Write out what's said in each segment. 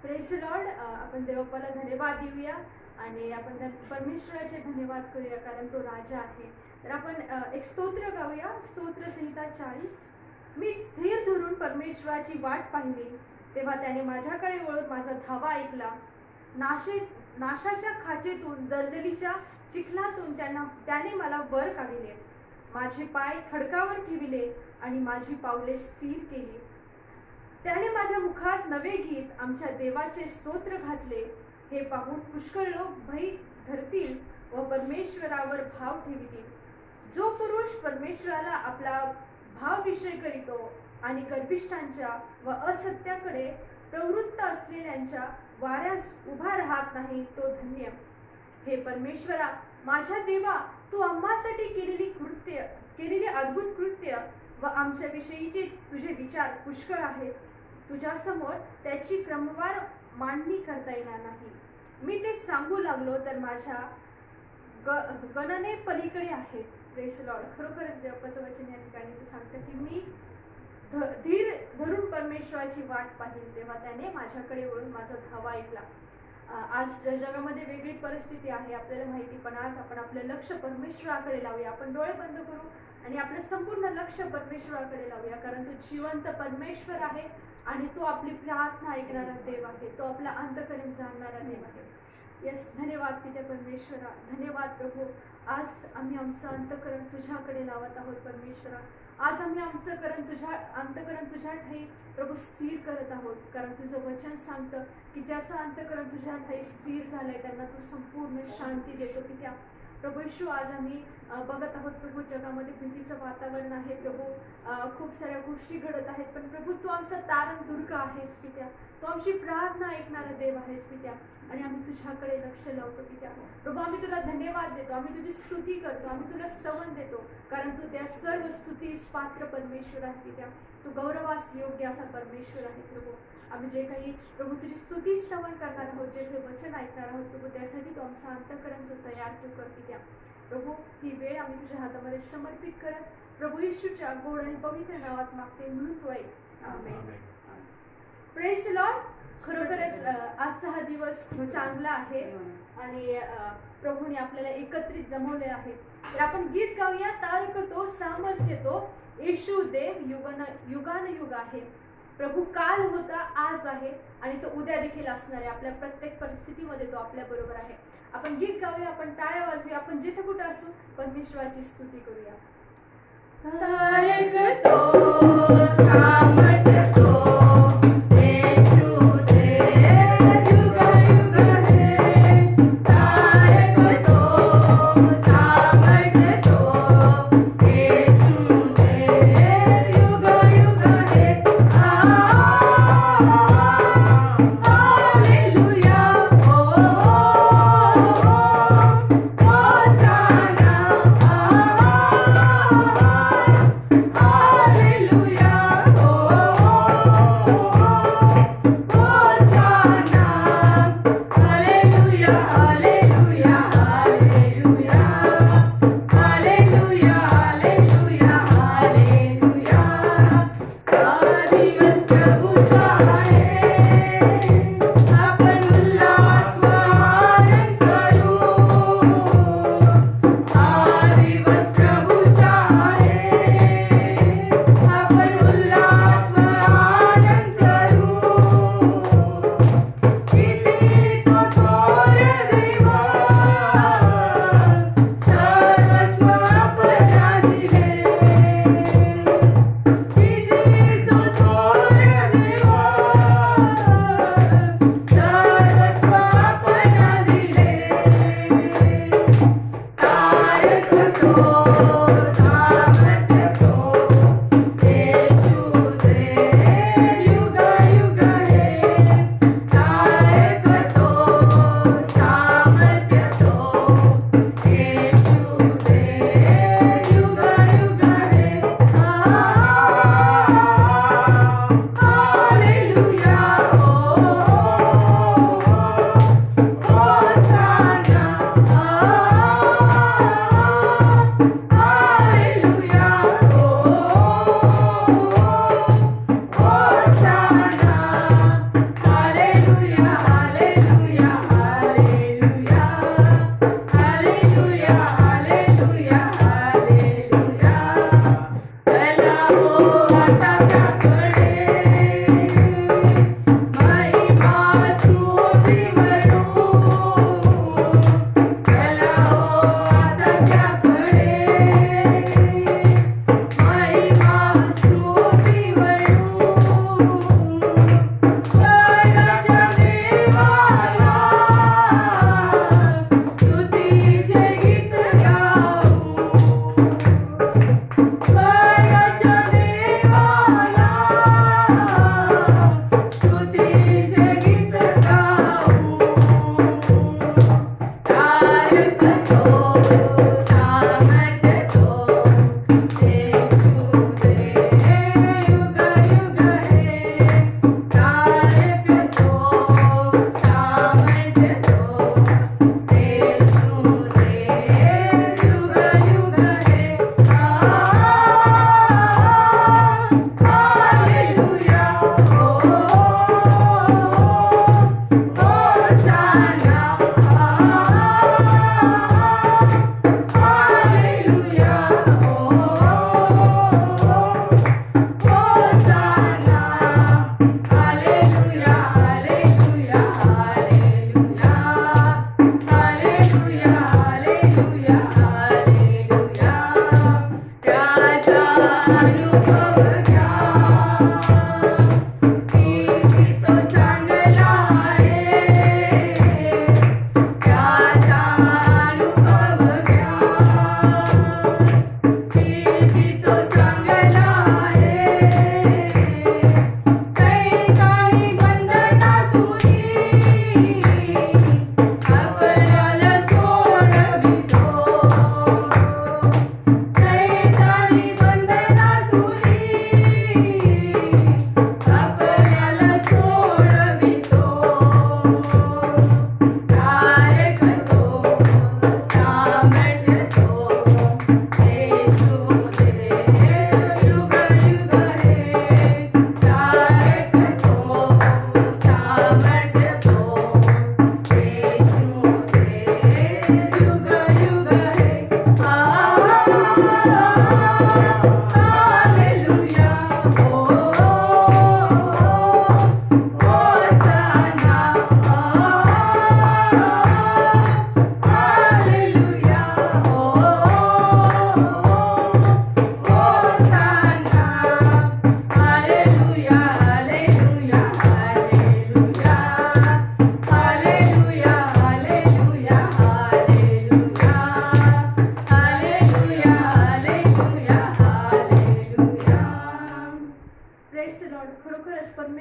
Praise Lord. आपण देवबापाला धन्यवाद देऊया आणि आपण परमेश्वराचे धन्यवाद करूया कारण तो राजा आहे. तर आपण एक स्तोत्र गाऊया. स्तोत्र संहिता 40. मी धीर धरून परमेश्वराची वाट पाहिली, तेव्हा त्याने माझ्याकडे वळून माझा धावा ऐकला. नाशाच्या खाचेतून, दलदलीच्या चिखलातून त्याने मला वर काढले. माझे पाय खडकावर ठेविले आणि माझी पावले स्थिर केली. त्याने माझ्या मुखात नवे गीत, आमच्या देवाचे स्तोत्र घातले. हे पाहून पुष्कळ लोक भय धरतील व परमेश्वरावर भाव ठेवतील. जो पुरुष परमेश्वराला आपला भाव विषय करीतो आणि गर्भिष्ठांच्या व असत्याकडे प्रवृत्त असलेल्यांच्या वाऱ्यास उभा राहत नाही, तो धन्य. हे परमेश्वरा, माझ्या देवा, तू आम्हासाठी केलेली अद्भुत कृत्य व आमच्या विषयीचे तुझे विचार पुष्कळ आहेत. तुझ्या समोर त्याची क्रमवार मांडणी करता येणार नाही. मी ते सांगू लागलो तर माझ्या गणने पलीकडे आहे. Praise Lord. खरोखरच देवाचं वचन या ठिकाणी सांगतं की मी धीर धरून परमेश्वराची वाट पाहिली, तेव्हा त्याने माझ्याकडे वळून माझा धावा ऐकला. आज जगामध्ये वेगळी परिस्थिती आहे आपल्याला माहिती, पण आज आपण आपलं लक्ष परमेश्वराकडे लावूया. आपण डोळे बंद करू आणि आपलं संपूर्ण लक्ष परमेश्वराकडे लावूया, कारण तो जिवंत परमेश्वर आहे आणि तो आपली प्रार्थना ऐकणारा देव आहे. तो आपला अंतःकरण जाणणारा देव आहे. यस, धन्यवाद पित्या परमेश्वरा. धन्यवाद प्रभू. आज आम्ही आमचं अंतःकरण तुझ्याकडे लावत आहोत परमेश्वरा. आज आम्ही आमचं अंतःकरण तुझ्या ठाई प्रभू स्थिर करत आहोत, कारण तुझं वचन सांगतं की ज्याचं अंतःकरण तुझ्या ठाई स्थिर झालंय त्यांना तू संपूर्ण शांती देतो पित्या. प्रभू येशू, आज आम्ही बघत आहोत प्रभू जगामध्ये भीतीचं वातावरण आहे प्रभू. खूप साऱ्या गोष्टी घडत आहेत, पण प्रभू तू आमचा तारण दुर्ग आहेस पित्या. तू आमची प्रार्थना ऐकणारा देव आहेस पित्या आणि आम्ही तुझ्याकडे लक्ष लावतो पित्या. प्रभू, आम्ही तुला धन्यवाद देतो, आम्ही तुझी स्तुती करतो, आम्ही तुला स्तवन देतो, कारण तू त्या सर्व स्तुतीस पात्र परमेश्वर आहे पित्या. तू गौरवास योग्य असा परमेश्वर आहे प्रभू. आम्ही जे काही प्रभू तुझी स्तुती स्तवन करणार आहोत, जे काही वचन ऐकणार आहोत प्रभू, त्यासाठी तू आमचं अंतःकरण तू तयार तू कर पित्या. प्रभू, ही वेळ आम्ही तुझ्या हातामध्ये समर्पित करत प्रभू येशूच्या गोड आणि पवित्र नावात मागते, म्हणून तू ऐक. आमेन. Praise the Lord. खरोखरच आजचा हा दिवस खूप चांगला आहे आणि प्रभूने आपल्याला एकत्रित जमवले आहे. तर आपण गीत गाऊया. तारक तो, सामर्थ्य तो, येशू देव युगानुयुग आहे. प्रभू काल होता, आज आहे आणि तो उद्या देखील असणार आहे. आपल्या प्रत्येक परिस्थितीमध्ये तो आपल्या बरोबर आहे. आपण गीत गाऊया, आपण टाळ्या वाजूया, आपण जिथे कुठे असू परमेश्वराची स्तुती करूया. तारक तो, सामर्थ्य तो,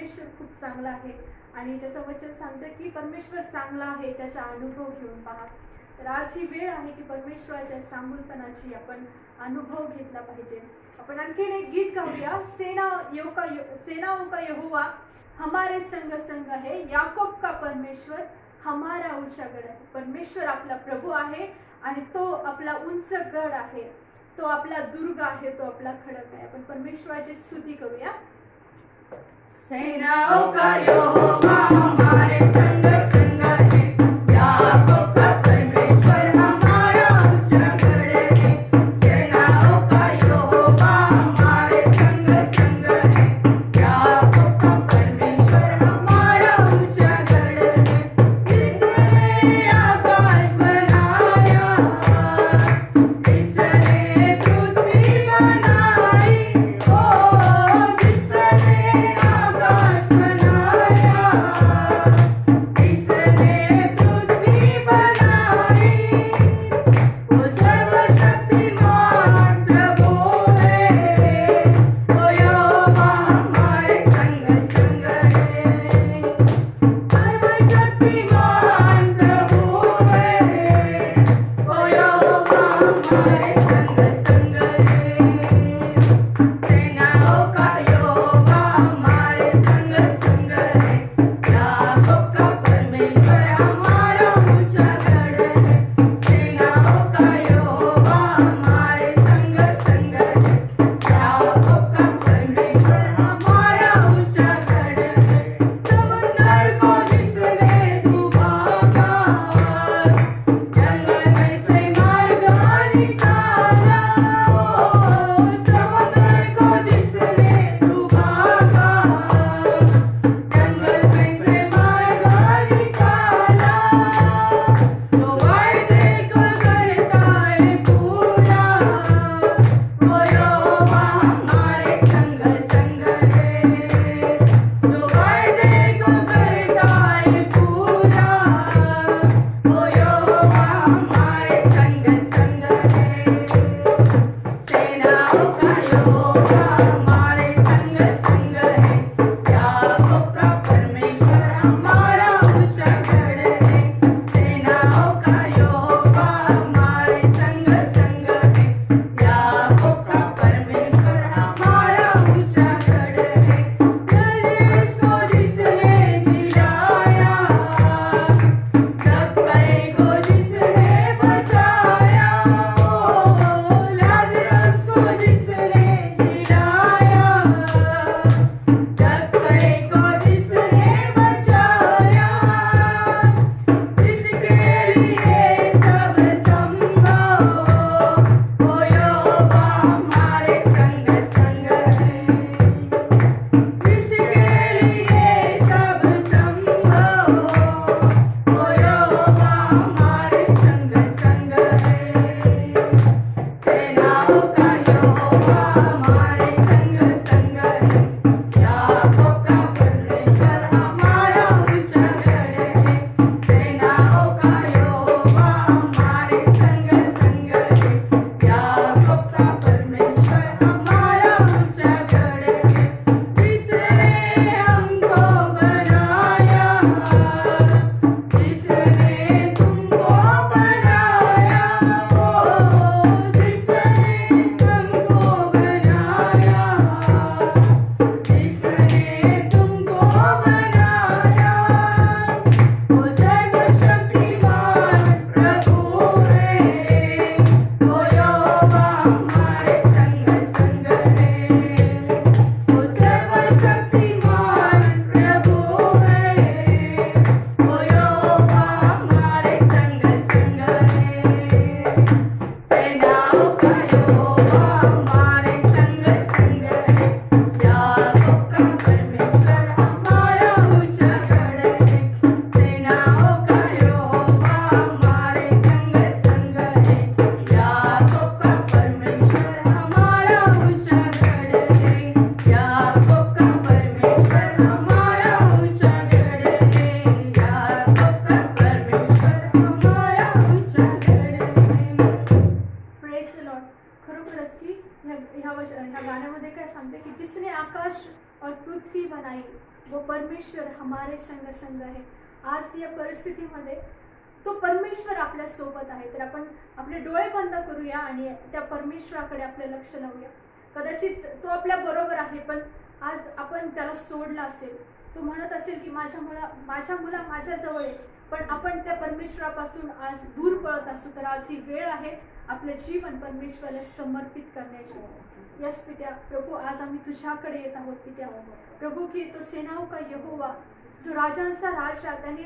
परमेश्वर खूप चांगला आहे आणि त्याचं वचन सांगतं की परमेश्वर चांगला आहे, त्याचा अनुभव घेऊन पहा. तर आज ही वेळ आहे की परमेश्वराच्या चांगुलपणाची आपण अनुभव घेतला पाहिजे. आपण आणखीन एक गीत गाऊया, सेनाओं का यहोवा हमारे संग संग है, याकोब का परमेश्वर हमारा ऊंचा गड आहे. परमेश्वर आपला प्रभू आहे आणि तो आपला उंच गड आहे, तो आपला दुर्ग आहे, तो आपला खडक आहे. आपण परमेश्वराची स्तुती करूया. सेनाओं का यहोवा हमारे संग संग है, याकोब का परमेश्वर हमारा ऊंचा गढ़ है. सेनाओं का यहोवा हमारे संग संग है, याकोब का परमेश्वर हमारा ऊंचा गढ़ है. इसने आकाश बनाया, इसने पृथ्वी बनाई, ओ जिसने आकाश बनाया, पृथ्वी बनाई, वो परमेश्वर हमारे संग संग है. आज या परिस्थितीमध्ये तो परमेश्वर आपल्या सोबत आहे. तर आपण आपले डोळे बंद करूया आणि त्या परमेश्वराकडे आपले लक्ष लावूया. कदाचित तो आपल्या बरोबर आहे, पण आज आपण त्याला सोडला असेल. तो म्हणत असेल की माझ्या मुला माझ्याजवळ आहे, पण आपण त्या परमेश्वरापासून आज दूर पळत असू. तर आज ही वेळ आहे आपले जीवन परमेश्वराला समर्पित करण्याची. यस पित्या प्रभू, आज आम्ही तुझ्याकडे येत आहोत पित्या प्रभू, की तो सेनाओं का यहोवा, जो राजांचा राजा, त्याने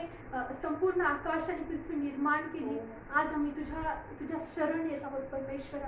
संपूर्ण आकाश आणि पृथ्वी निर्माण केली. आज आम्ही तुझ्या शरण येत आहोत परमेश्वरा.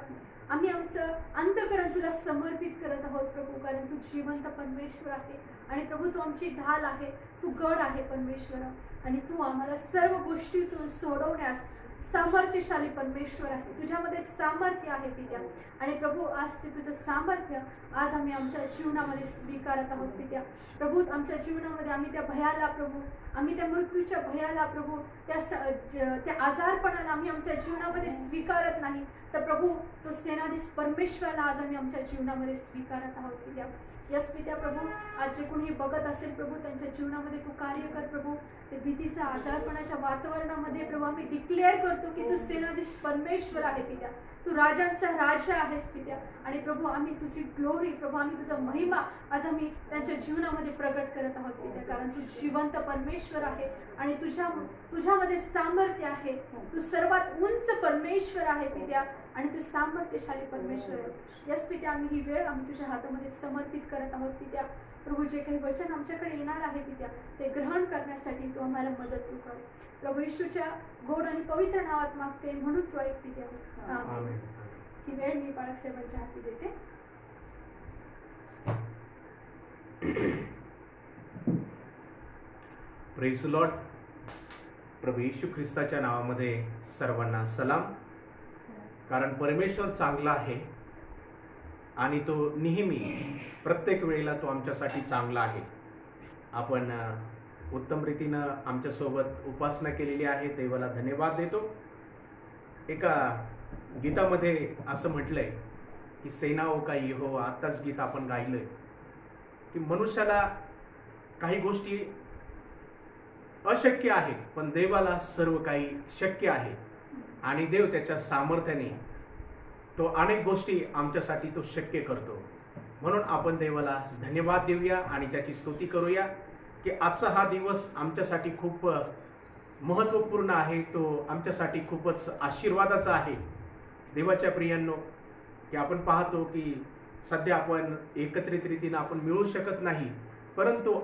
आम्ही आमचं अंतःकरण तुला समर्पित करत आहोत प्रभू, कारण तू जिवंत परमेश्वर आहे. आणि प्रभू, तू आमची ढाल आहे, तू गड आहे परमेश्वरा. आणि तू आम्हाला सर्व गोष्टीतून सोडवण्यास सामर्थ्यशाली परमेश्वर आहे. तुझ्यामध्ये सामर्थ्य आहे पित्या. आणि प्रभू, आज ते तुझं सामर्थ्य आज आम्ही आमच्या जीवनामध्ये स्वीकारत आहोत पित्या प्रभू. आमच्या जीवनामध्ये आम्ही त्या भयाला प्रभू, आम्ही त्या मृत्यूच्या भयाला प्रभू, त्या आजारपणाला आम्ही आमच्या जीवनामध्ये स्वीकारत नाही. तर प्रभू, तो सेनाधीश परमेश्वराला आज आम्ही आमच्या जीवनामध्ये स्वीकारत आहोत पित्या. यस पित्या प्रभू, आज जे कोणी बघत असेल प्रभू, त्यांच्या जीवनामध्ये तू कार्य कर प्रभू. ते भीतीच्या आजारपणाच्या वातावरणामध्ये प्रभू आम्ही डिक्लेअर करतो की तू सेनाधीश परमेश्वर आहे पित्या. तू राजांचा राजा आहेस पित्या. आणि प्रभू, आम्ही तुझी ग्लोरी प्रभू, आम्ही तुझा महिमा आज आम्ही त्यांच्या जीवनामध्ये प्रगट करत आहोत पित्या, कारण तू जिवंत परमेश्वर आहे आणि तुझ्यामध्ये सामर्थ्य आहे. तू सर्वात उंच परमेश्वर आहे पित्या आणि तू सामर्थ्यशाली परमेश्वर आहे. यस पित्या, आम्ही ही वेळ आम्ही तुझ्या हातामध्ये समर्पित करत आहोत पित्या प्रभू. जे काही वचन आमच्याकडे येणार आहे पित्या, ते ग्रहण करण्यासाठी तू आम्हाला मदत तू कर प्रभू. येशूच्या गोड आणि पवित्र नावात मागते म्हणून तू ऐक पित्या. आमेन. ही वेळ मी बाळक साहेबांच्या हाती देते. Praise Lord. प्रभू येशू ख्रिस्ताच्या नावामध्ये सर्वांना सलाम. कारण परमेश्वर चांगला आहे आणि तो नेहमी प्रत्येक वेळेला तो आमच्यासाठी चांगला आहे. आपण उत्तम रीतीनं आमच्यासोबत उपासना केलेली आहे, देवाला धन्यवाद देतो. एका गीतामध्ये असं म्हटलंय की सेनाओं का यहोवा, आत्ताच गीत आपण गायलंय की मनुष्याला काही गोष्टी अशक्य आहेत, पण देवाला सर्व काही शक्य आहे. आणि देव त्याच्या सामर्थ्याने तो अनेक गोष्टी आमच्यासाठी तो शक्य करतो. म्हणून आपण देवाला धन्यवाद देऊया आणि त्याची स्तुती करूया की आजचा हा दिवस आमच्यासाठी खूप महत्त्वपूर्ण आहे. तो आमच्यासाठी खूपच आशीर्वादाचा आहे. देवाच्या प्रियांनो, की आपण पाहतो की सध्या आपण एकत्रित रीतीनं आपण मिळू शकत नाही, परंतु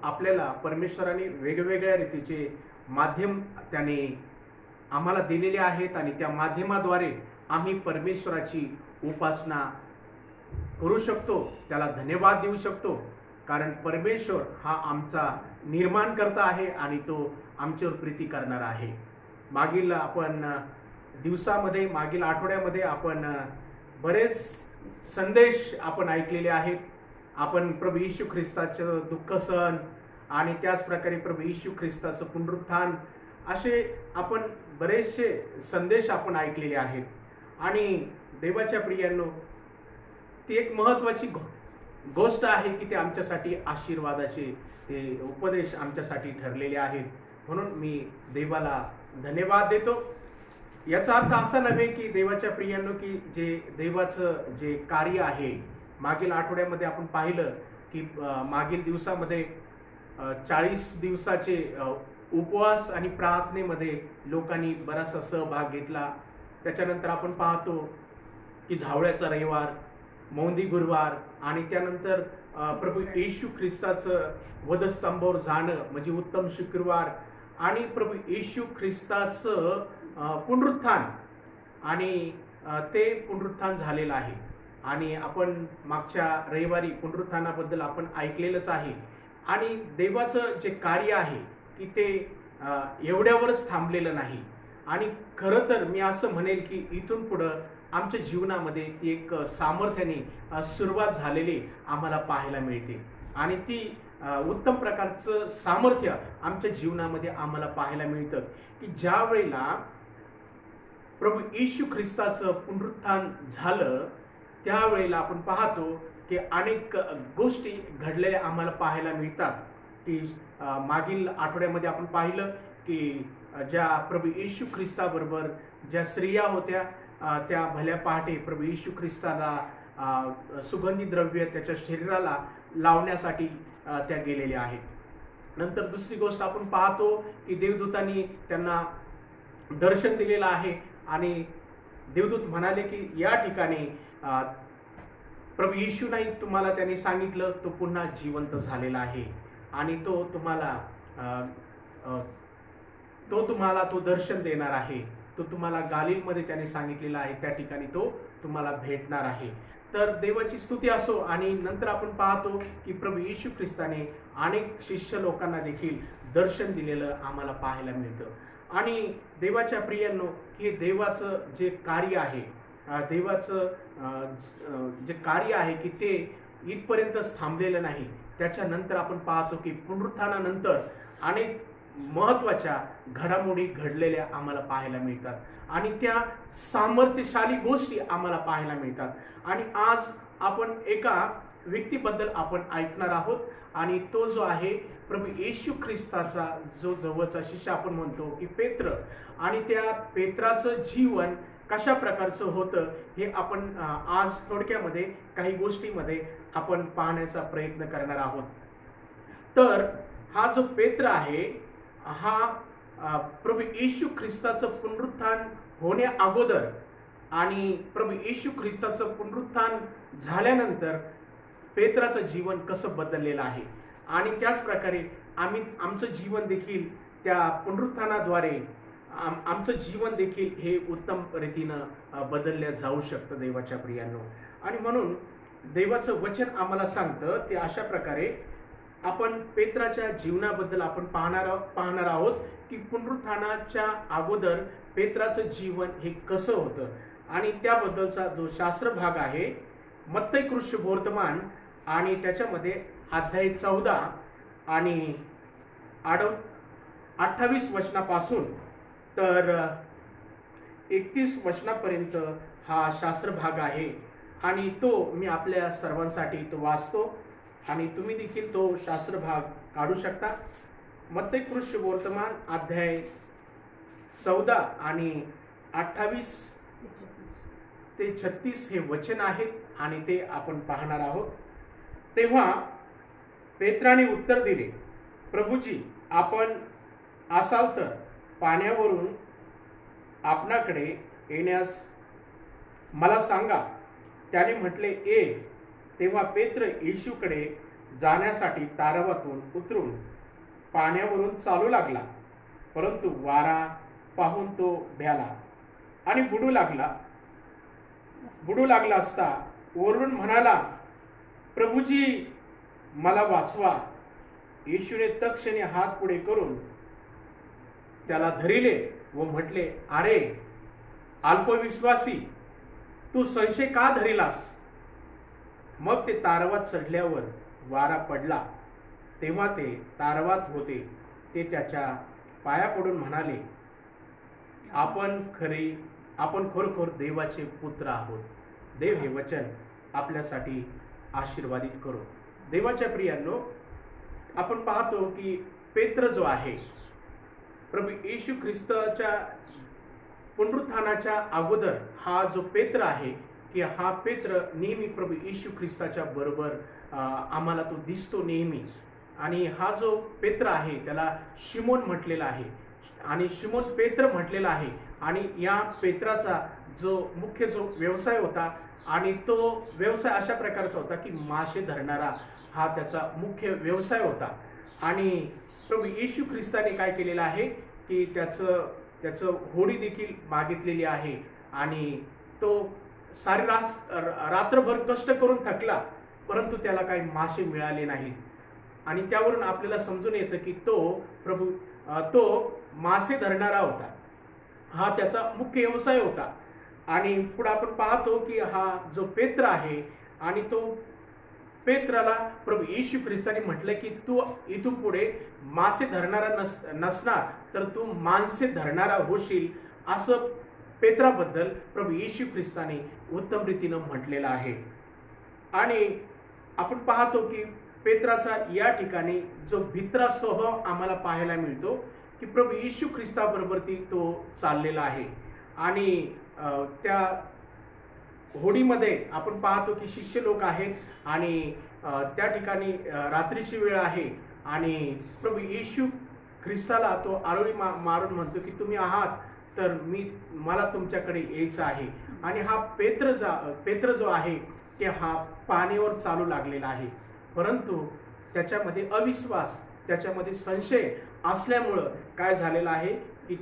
आपल्याला परमेश्वराने वेगवेगळ्या रीतीचे माध्यम त्याने आम्हाला दिलेले आहेत आणि त्या माध्यमाद्वारे आम्ही परमेश्वराची उपासना करू शकतो, त्याला धन्यवाद देऊ शकतो. कारण परमेश्वर हा आमचा निर्माणकर्ता आहे आणि तो आमच्यावर प्रीती करणार आहे. मागील आठवड्यामध्ये आपण बरेच संदेश आपण ऐकलेले आहेत. आपण प्रभू येशू ख्रिस्ताचं दुःख सहन आणि त्याच प्रकारे प्रभू येशू ख्रिस्ताचं पुनरुत्थान असे आपण बरेचसे संदेश आपण ऐकलेले आहेत. आणि देवाच्या प्रियांनो, ती एक महत्त्वाची गोष्ट आहे की ते आमच्यासाठी आशीर्वादाचे ते उपदेश आमच्यासाठी ठरलेले आहेत. म्हणून मी देवाला धन्यवाद देतो. याचा अर्थ असा नव्हे की देवाच्या प्रियांनो की जे देवाचं जे कार्य आहे, मागील आठवड्यामध्ये आपण पाहिलं की मागील दिवसामध्ये 40 दिवसाचे उपवास आणि प्रार्थनेमध्ये लोकांनी बराचसा सहभाग घेतला. त्याच्यानंतर आपण पाहतो की झावळ्याचा रविवार, मौंदी गुरुवार आणि त्यानंतर प्रभू येशू ख्रिस्ताचं वधस्तंभावर जाणं म्हणजे उत्तम शुक्रवार आणि प्रभू येशू ख्रिस्ताचं पुनरुत्थान आणि ते पुनरुत्थान झालेलं आहे. आणि आपण मागच्या रविवारी पुनरुत्थानाबद्दल आपण ऐकलेलंच आहे. आणि देवाचं जे कार्य आहे की ते एवढ्यावरच थांबलेलं नाही. आणि खरं तर मी असं म्हणेल की इथून पुढं आमच्या जीवनामध्ये ती एक सामर्थ्याने सुरुवात झालेली आम्हाला पाहायला मिळते. आणि ती उत्तम प्रकारचं सामर्थ्य आमच्या जीवनामध्ये आम्हाला पाहायला मिळतं की ज्या वेळेला प्रभू येशू ख्रिस्ताचं पुनरुत्थान झालं त्यावेळेला आपण पाहतो की अनेक गोष्टी घडलेल्या आम्हाला पाहायला मिळतात. की मागील आठवड्यामध्ये आपण पाहिलं की ज्या प्रभू येशू ख्रिस्ताबरोबर ज्या स्त्रिया होत्या, त्या भल्या पहाटे प्रभू येशू ख्रिस्ताला सुगंधी द्रव्य त्याच्या शरीराला लावण्यासाठी त्या गेलेल्या आहेत. नंतर दुसरी गोष्ट आपण पाहतो की देवदूतांनी त्यांना दर्शन दिलेलं आहे आणि देवदूत म्हणाले की या ठिकाणी प्रभू येशू नाही, तुम्हाला त्यांनी सांगितलं तो पुन्हा जिवंत झालेला आहे आणि तो तुम्हाला तो दर्शन देणार आहे. तो तुम्हाला गालिलमध्ये त्याने सांगितलेला आहे, त्या ठिकाणी तो तुम्हाला भेटणार आहे. तर देवाची स्तुती असो. आणि नंतर आपण पाहतो की प्रभू येशू ख्रिस्ताने अनेक शिष्य लोकांना देखील दर्शन दिलेलं आम्हाला पाहायला मिळतं. आणि देवाच्या प्रियांनो, हे देवाचं जे कार्य आहे, देवाचं जे कार्य आहे की ते इथपर्यंतच थांबलेलं नाही. त्याच्यानंतर आपण पाहतो की पुनरुत्थानानंतर अनेक महत्त्वाच्या घडामोडी घडलेल्या आम्हाला पाहायला मिळतात आणि त्या सामर्थ्यशाली गोष्टी आम्हाला पाहायला मिळतात. आणि आज आपण एका व्यक्तीबद्दल आपण ऐकणार आहोत आणि तो जो आहे प्रभू येशू ख्रिस्ताचा जो जवळचा शिष्य आपण म्हणतो की पेत्र. आणि त्या पेत्राचं जीवन कशा प्रकारचं होतं हे आपण आज थोडक्यामध्ये काही गोष्टीमध्ये आपण पाहण्याचा प्रयत्न करणार आहोत. तर हा जो पेत्र आहे हा प्रभू येशू ख्रिस्ताचं पुनरुत्थान होण्या अगोदर आणि प्रभू येशू ख्रिस्ताचं पुनरुत्थान झाल्यानंतर पेत्राचं जीवन कसं बदललेलं आहे आणि त्याच प्रकारे आमचं जीवन देखील त्या पुनरुत्थानाद्वारे आमचं जीवन देखील हे उत्तम रीतीनं बदलल्या जाऊ शकतं देवाच्या प्रियांनो. आणि म्हणून देवाचं वचन आम्हाला सांगतं ते अशा प्रकारे आपण पेत्राच्या जीवनाबद्दल आपण पाहणार आहोत की पुनरुत्थानाच्या अगोदर पेत्राचं जीवन हे कसं होतं आणि त्याबद्दलचा जो शास्त्र भाग आहे मत्तई वर्तमान आणि त्याच्यामध्ये अध्याय 14 आणि 28 वचनापासून तर 31 वचनापर्यंत हा शास्त्र भाग आहे आणि तो मी आपल्या सर्वांसाठी तो वाचतो आणि तुम्ही देखील तो शास्त्र भाग काढू शकता. मत्तई वर्तमान अध्याय 14 आणि 28 ते 36 हे वचन आहेत आणि ते आपण पाहणार आहोत. तेव्हा पेत्राने उत्तर दिले, प्रभूजी, आपण असाल तर पाण्यावरून आपणाकडे येण्यास मला सांगा. त्याने म्हटले, ये. तेव्हा पेत्र येशूकडे जाण्यासाठी तारवातून उतरून पाण्यावरून चालू लागला, परंतु वारा पाहून तो भ्याला आणि बुडू लागला असता ओरडून म्हणाला, प्रभूजी, मला वाचवा. येशूने तत्क्षणी हात पुढे करून त्याला धरिले व म्हटले, अरे अल्पविश्वासी, तू संशय का धरिलास? मग ते तारवात चढल्यावर वारा पडला. तेव्हा ते तारवात होते ते त्याच्या पाया पडून म्हणाले, आपण खरोखर देवाचे पुत्र आहोत. देव हे वचन आपल्यासाठी आशीर्वादित करो. देवाच्या प्रियांनो, आपण पाहतो की पेत्र जो आहे प्रभू येशू ख्रिस्ताच्या पुनरुत्थानाच्या अगोदर हा जो पेत्र आहे की हा पेत्र नेहमी प्रभू येशू ख्रिस्ताच्या बरोबर आम्हाला तो दिसतो नेहमी. आणि हा जो पेत्र आहे त्याला शिमोन म्हटलेला आहे आणि शिमोन पेत्र म्हटलेला आहे. आणि या पेत्राचा जो मुख्य जो व्यवसाय होता आणि तो व्यवसाय अशा प्रकारचा होता की मासे धरणारा हा त्याचा मुख्य व्यवसाय होता. आणि प्रभू येशू ख्रिस्ताने काय केलेलं आहे की त्याचं होडी देखील मागितलेली आहे आणि तो सारी रात्रभर कष्ट करून थकला, परंतु त्याला काही मासे मिळाले नाहीत. आणि त्यावरून आपल्याला समजून येतं की तो मासे धरणारा होता, हा त्याचा मुख्य व्यवसाय होता. आणि पुढे आपण पाहतो की हा जो पेत्र आहे आणि तो पेत्राला प्रभू येशू ख्रिस्ताने म्हटलं की तू इथून पुढे मासे धरणारा नसणार तर तू माणसे धरणारा होशील, असं पेत्राबद्दल प्रभू येशू ख्रिस्ताने उत्तम रीतीनं म्हटलेलं आहे. आणि आपण पाहतो की पेत्राचा या ठिकाणी जो भित्रा स्वभाव आम्हाला पाहायला मिळतो की प्रभू येशू ख्रिस्ताबरोबर तो चाललेला आहे. आणि त्या होडीमध्ये आपण पाहतो की शिष्य लोक आहेत आणि त्या ठिकाणी रात्रीची वेळ आहे आणि प्रभू येशू ख्रिस्ताला तो आरोळी मारून म्हणतो की तुम्ही आहात तर मला तुमच्याकडे यायचं आहे. आणि हा पेत्र जो आहे की हा पाण्यावर चालू लागलेला आहे, परंतु त्याच्यामध्ये अविश्वास, त्याच्यामध्ये संशय असल्यामुळं काय झालेलं आहे की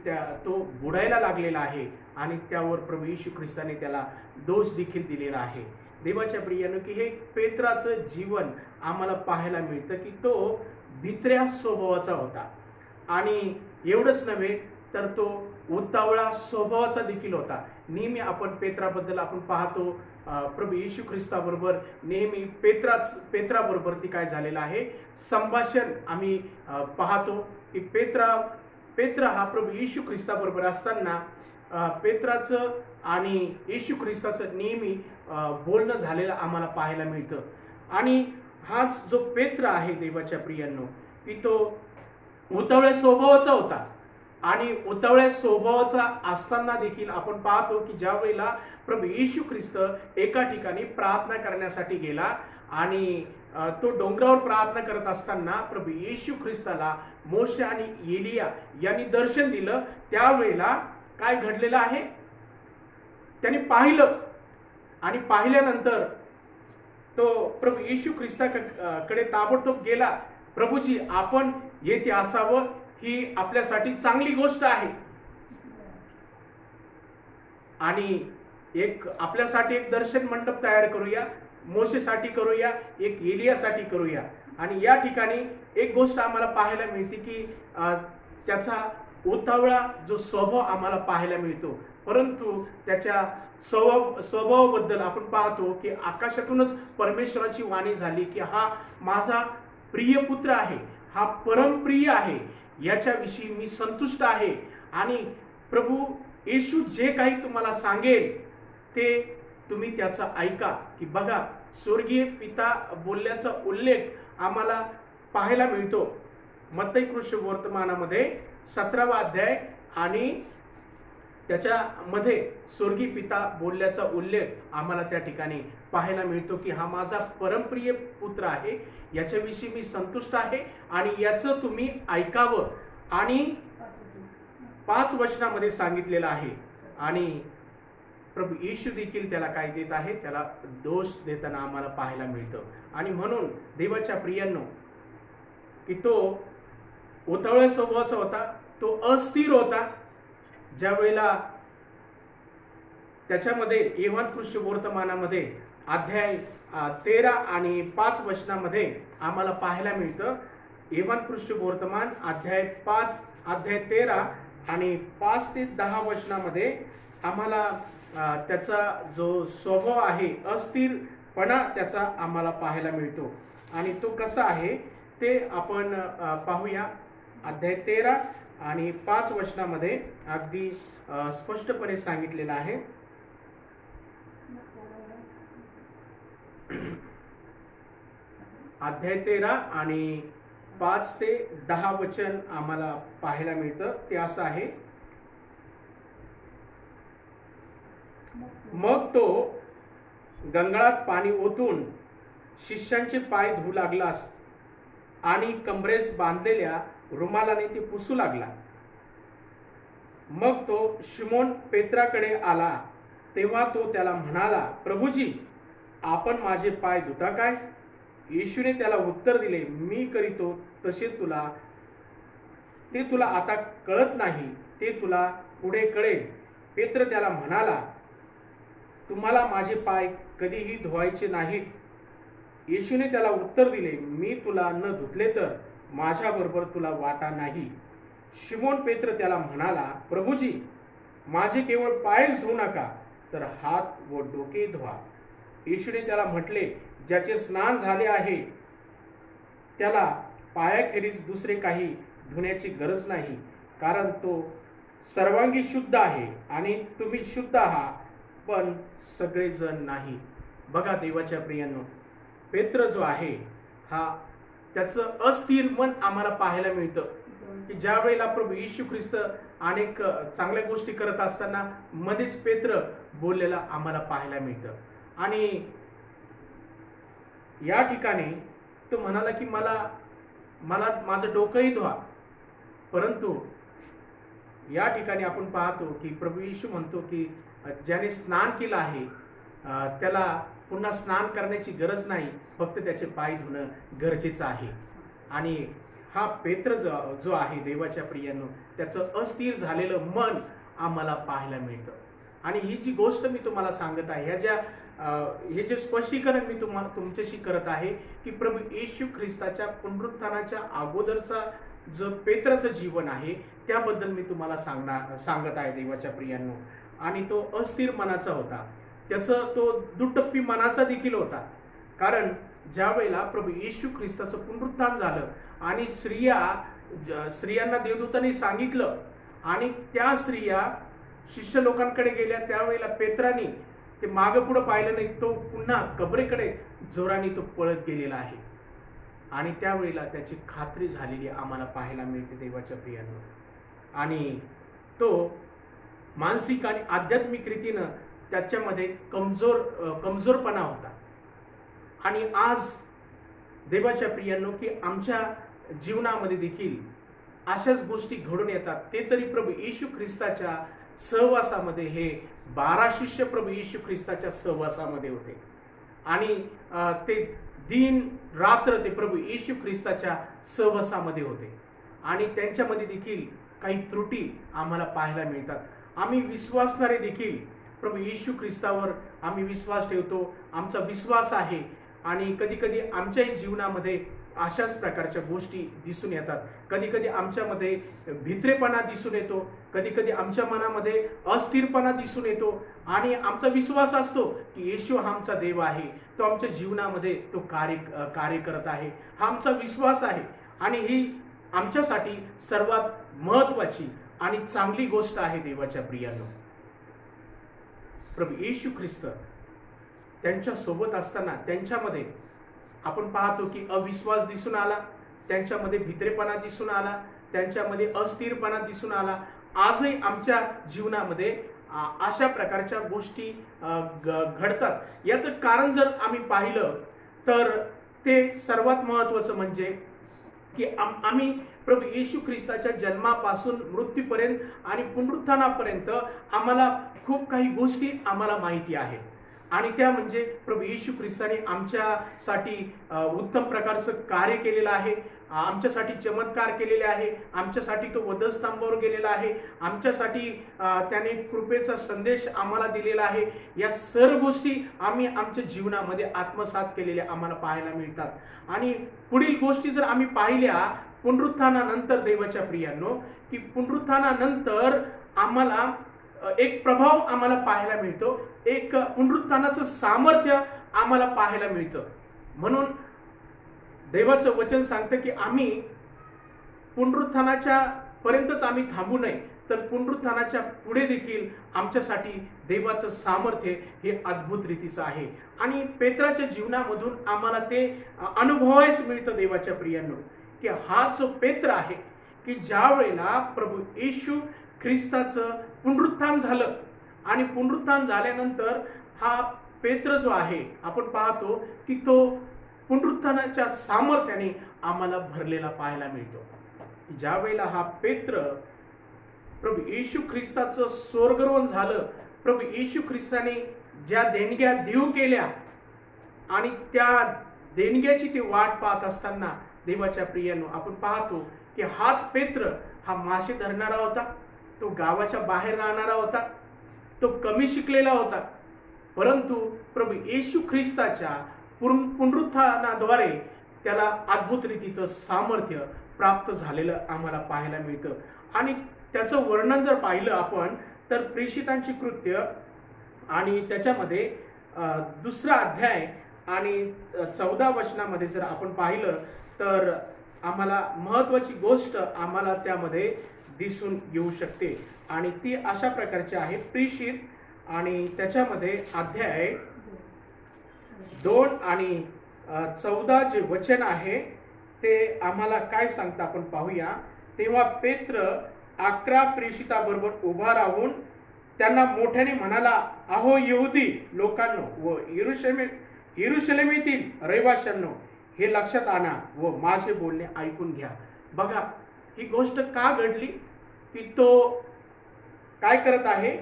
तो बुडायला लागलेला आहे आणि त्यावर प्रभू येशू ख्रिस्ताने त्याला दोष देखील दिलेला आहे. देवाच्या प्रियानो, की हे पेत्राचं जीवन आम्हाला पाहायला मिळतं की तो भित्र्या स्वभावाचा होता. आणि एवढंच नव्हे तर तो उतावळा स्वभावाचा देखील होता. नेहमी आपण पेत्राबद्दल आपण पाहतो प्रभू येशू ख्रिस्ताबरोबर नेहमी पेत्राबरोबर ती काय झालेलं आहे संभाषण आम्ही पाहतो की पेत्र हा प्रभू येशू ख्रिस्ताबरोबर असताना पेत्राचं आणि येशू ख्रिस्ताचं नेहमी बोलणं झालेलं आम्हाला पाहायला मिळतं. आणि हाच जो पेत्र आहे देवाच्या प्रियांनो, की तो उतावळ्या स्वभावाचा होता. आणि उतावळ्या स्वभावाचा असताना देखील आपण पाहतो की ज्या वेळेला प्रभू येशू ख्रिस्त एका ठिकाणी प्रार्थना करण्यासाठी गेला आणि तो डोंगरावर प्रार्थना करत असताना प्रभू येशू ख्रिस्ताला मोशे आणि एलिया यांनी दर्शन दिलं. त्यावेळेला काय घडलेलं आहे, त्यांनी पाहिलं आणि पाहिल्यानंतर तो प्रभू येशू ख्रिस्ताकडे ताबडतोब गेला. प्रभूजी, आपण येथे असावं ही आपल्यासाठी चांगली गोष्ट आहे आणि आपल्यासाठी एक दर्शन मंडप तयार करूया, मोशेसाठी करूया, एक एलियासाठी करूया. आणि या ठिकाणी एक गोष्ट आम्हाला पाहायला मिळते की त्याचा उतावळा जो स्वभाव आम्हाला पाहायला मिळतो, परंतु त्याच्या स्वभावाबद्दल आपण पाहतो की आकाशातूनच परमेश्वराची वाणी झाली की हा माझा प्रिय पुत्र आहे, हा परमप्रिय आहे, याच्याविषयी मी संतुष्ट आहे. आणि प्रभू येशू जे काही तुम्हाला सांगेल ते तुम्ही त्याचा ऐका. की बघा, स्वर्गीय पिता बोलल्याचा उल्लेख आम्हाला पाहायला मिळतो मत्ती वर्तमानामध्ये 17वा अध्याय आणि त्याच्यामध्ये स्वर्गीय पिता बोलल्याचा उल्लेख आम्हाला त्या ठिकाणी पाहायला मिळतो की हा माझा परमप्रिय पुत्र आहे, याच्याविषयी मी संतुष्ट आहे आणि याचं तुम्ही ऐकावं. आणि 5 वचनामध्ये सांगितलेलं आहे. आणि प्रभू येशू देखील त्याला काय देत आहे, त्याला दोष देताना आम्हाला पाहायला मिळतं. आणि म्हणून देवाच्या प्रियांनो, की तो उतावळ्या स्वभावाचा होता, तो अस्थिर होता. ज्या वेळेला त्याच्यामध्ये योहान वर्तमानामध्ये अध्याय 13 आणि 5 वचनामध्ये आम्हाला पाहायला मिळतं. योहान वर्तमान अध्याय 5 अध्याय 13 आणि 5 ते 10 वचनामध्ये आम्हाला त्याचा जो स्वभाव आहे, अस्थिरपणा त्याचा आम्हाला पाहायला मिळतो. आणि तो कसा आहे ते आपण पाहूया. अध्याय 13 आणि 5 वचनामध्ये अगदी स्पष्टपणे सांगितलेलं आहे. अध्याय 13 आणि 5 ते 10 वचन आम्हाला पाहायला मिळतं. ते असं आहे, मग तो गंगाळात पाणी ओतून शिष्यांचे पाय धुवू लागलास आणि कमरेस बांधलेल्या रुमालाने ते पुसू लागला. मग तो शिमोन पेत्राकडे आला, तेव्हा तो त्याला म्हणाला, प्रभूजी, आपण माझे पाय धुता काय? येशूने त्याला उत्तर दिले, मी करीतो तसे ते तुला आता कळत नाही, ते तुला पुढे कळेल. पेत्र त्याला म्हणाला, तुम्हाला माझे पाय कधीही धुवायचे नाहीत. येशूने त्याला उत्तर दिले, मी तुला न धुतले तर माझ्याबरोबर तुला वाटा नाही. शिमोन पेत्र त्याला म्हणाला, प्रभूजी, माझे केवळ पायच धुवू नका, तर हात व डोके धुवा. येशूने त्याला म्हटले, ज्याचे स्नान झाले आहे त्याला पायाखेरीज दुसरे काही धुण्याची गरज नाही, कारण तो सर्वांगी शुद्ध आहे. आणि तुम्ही शुद्ध आहात, पण सगळेजण नाही. बघा देवाच्या प्रियांनो, पेत्र जो आहे हा त्याचं अस्थिर मन आम्हाला पाहायला मिळतं की ज्या वेळेला प्रभू येशू ख्रिस्त अनेक चांगल्या गोष्टी करत असताना मध्येच पेत्र बोललेला आम्हाला पाहायला मिळतं. आणि या ठिकाणी तो म्हणाला की मला माझं डोकंही धुवा. परंतु या ठिकाणी आपण पाहतो की प्रभू येशू म्हणतो की ज्याने स्नान केलं आहे त्याला पुन्हा स्नान करण्याची गरज नाही, फक्त त्याचे पाय धुणं गरजेचं आहे. आणि हा पेत्र जो आहे देवाच्या प्रियांनो, त्याचं अस्थिर झालेलं मन आम्हाला पाहायला मिळतं. आणि ही जी गोष्ट मी तुम्हाला सांगत आहे, हे जे स्पष्टीकरण मी तुमच्याशी करत आहे की प्रभू येशू ख्रिस्ताच्या पुनरुत्थानाच्या अगोदरचा जो पेत्राचं जीवन आहे त्याबद्दल मी तुम्हाला सांगत आहे देवाच्या प्रियांनो. आणि तो अस्थिर मनाचा होता, त्याचं तो दुटप्पी मनाचा देखील होता. कारण ज्या वेळेला प्रभू येशू ख्रिस्ताचं पुनरुत्थान झालं आणि स्त्रियांना देवदूतांनी सांगितलं आणि त्या स्त्रिया शिष्य लोकांकडे गेल्या, त्यावेळेला पेत्राने ते मागं पुढं पाहिलं नाही, तो पुन्हा कबरेकडे जोराने तो पळत गेलेला आहे. आणि त्यावेळेला त्याची खात्री झालेली आम्हाला पाहायला मिळते देवाच्या प्रियांनो. आणि तो मानसिक आणि आध्यात्मिक रीतीनं त्याच्यामध्ये कमजोरपणा होता. आणि आज देवाच्या प्रियांनो की आमच्या जीवनामध्ये देखील अशाच गोष्टी घडून येतात. ते तरी प्रभू येशू ख्रिस्ताच्या सहवासामध्ये, हे 12 शिष्य प्रभू येशू ख्रिस्ताच्या सहवासामध्ये होते. आणि ते दिन रात्र ते प्रभू येशू ख्रिस्ताच्या सहवासामध्ये होते. आणि त्यांच्यामध्ये देखील काही त्रुटी आम्हाला पाहायला मिळतात. आम्ही विश्वासणारे देखील प्रभू येशू ख्रिस्तावर आम्ही विश्वास ठेवतो, आमचा विश्वास आहे. आणि कधी कधी आमच्याही जीवनामध्ये अशाच प्रकारच्या गोष्टी दिसून येतात. कधी कधी आमच्यामध्ये भित्रेपणा दिसून येतो, कधी कधी आमच्या मनामध्ये अस्थिरपणा दिसून येतो. आणि आमचा विश्वास असतो की येशू हा आमचा देव आहे, तो आमच्या जीवनामध्ये तो कार्य करत आहे, हा आमचा विश्वास आहे. आणि ही आमच्यासाठी सर्वात महत्वाची आणि चांगली गोष्ट आहे देवाच्या प्रियांनो. प्रभू येशू ख्रिस्त त्यांच्या सोबत असताना त्यांच्यामध्ये आपण पाहतो की अविश्वास दिसून आला, त्यांच्यामध्ये भित्रेपणा दिसून आला, त्यांच्यामध्ये अस्थिरपणा दिसून आला. आजही आमच्या जीवनामध्ये अशा प्रकारच्या गोष्टी घडतात. याचं कारण जर आम्ही पाहिलं तर ते सर्वात महत्वाचं म्हणजे की आम्ही प्रभू येशू ख्रिस्ताच्या जन्मापासून मृत्यूपर्यंत आणि पुनरुत्थानापर्यंत आम्हाला खूप काही गोष्टी आम्हाला माहिती आहे. आणि त्या म्हणजे प्रभू येशू ख्रिस्ताने आमच्यासाठी उत्तम प्रकारचं कार्य केलेलं आहे, आमच्यासाठी चमत्कार केलेले आहे, आमच्यासाठी तो वधस्तंभावर गेलेला आहे, आमच्यासाठी त्याने कृपेचा संदेश आम्हाला दिलेला आहे. या सर्व गोष्टी आम्ही आमच्या जीवनामध्ये आत्मसात केलेल्या आम्हाला पाहायला मिळतात. आणि पुढील गोष्टी जर आम्ही पाहिल्या पुनरुत्थानानंतर देवाच्या प्रियांनो, की पुनरुत्थानानंतर आम्हाला एक प्रभाव आम्हाला पाहायला मिळतो, एक पुनरुत्थानाचं सामर्थ्य आम्हाला पाहायला मिळतं. म्हणून देवाचं वचन सांगतं की आम्ही पुनरुत्थानाच्या पर्यंतच आम्ही थांबू नये, तर पुनरुत्थानाच्या पुढे देखील आमच्यासाठी देवाचं सामर्थ्य हे अद्भुत रीतीचं आहे. आणि पेत्राच्या जीवनामधून आम्हाला ते अनुभवायला मिळतं देवाच्या प्रियांनो, की हा जो पेत्र आहे की ज्या वेळेला प्रभू येशू ख्रिस्ताचं पुनरुत्थान झालं आणि पुनरुत्थान झाल्यानंतर हा पेत्र जो आहे आपण पाहतो की तो पुनरुत्थानाच्या सामर्थ्याने आम्हाला भरलेला पाहायला मिळतो. ज्या वेळेला हा पेत्र प्रभू येशू ख्रिस्ताचं स्वर्गरोहण झालं, प्रभू येशू ख्रिस्ताने ज्या देणग्या देऊ केल्या आणि त्या देणग्याची ते वाट पाहत असताना देवाच्या प्रियांनो आपण पाहतो की हाच पेत्र हा मासे धरणारा होता, तो गावाच्या बाहेर राहणारा होता, तो कमी शिकलेला होता. परंतु प्रभू येशू ख्रिस्ताच्या पुनरुत्थानाद्वारे त्याला अद्भुत रीतीचं सामर्थ्य प्राप्त झालेलं आम्हाला पाहायला मिळतं. आणि त्याचं वर्णन जर पाहिलं आपण तर प्रेषितांची कृत्य आणि त्याच्यामध्ये 2 अध्याय आणि 14 वचनामध्ये जर आपण पाहिलं तर आम्हाला महत्वाची गोष्ट आम्हाला त्यामध्ये दिसून येऊ शकते. आणि ती अशा प्रकारची आहे, प्रेषित आणि त्याच्यामध्ये अध्याय 2 आणि 14 जे वचन आहे ते आम्हाला काय सांगतं आपण पाहूया. तेव्हा पेत्र 11 प्रेषिताबरोबर उभा राहून त्यांना मोठ्याने म्हणाला, अहो यहुदी लोकांनो व यरुशलेमेतील रहिवाशांनो, हे लक्षात आणा व माझे बोलणे ऐकून घ्या. बघा, ही गोष्ट का घडली की तो काय करत आहे,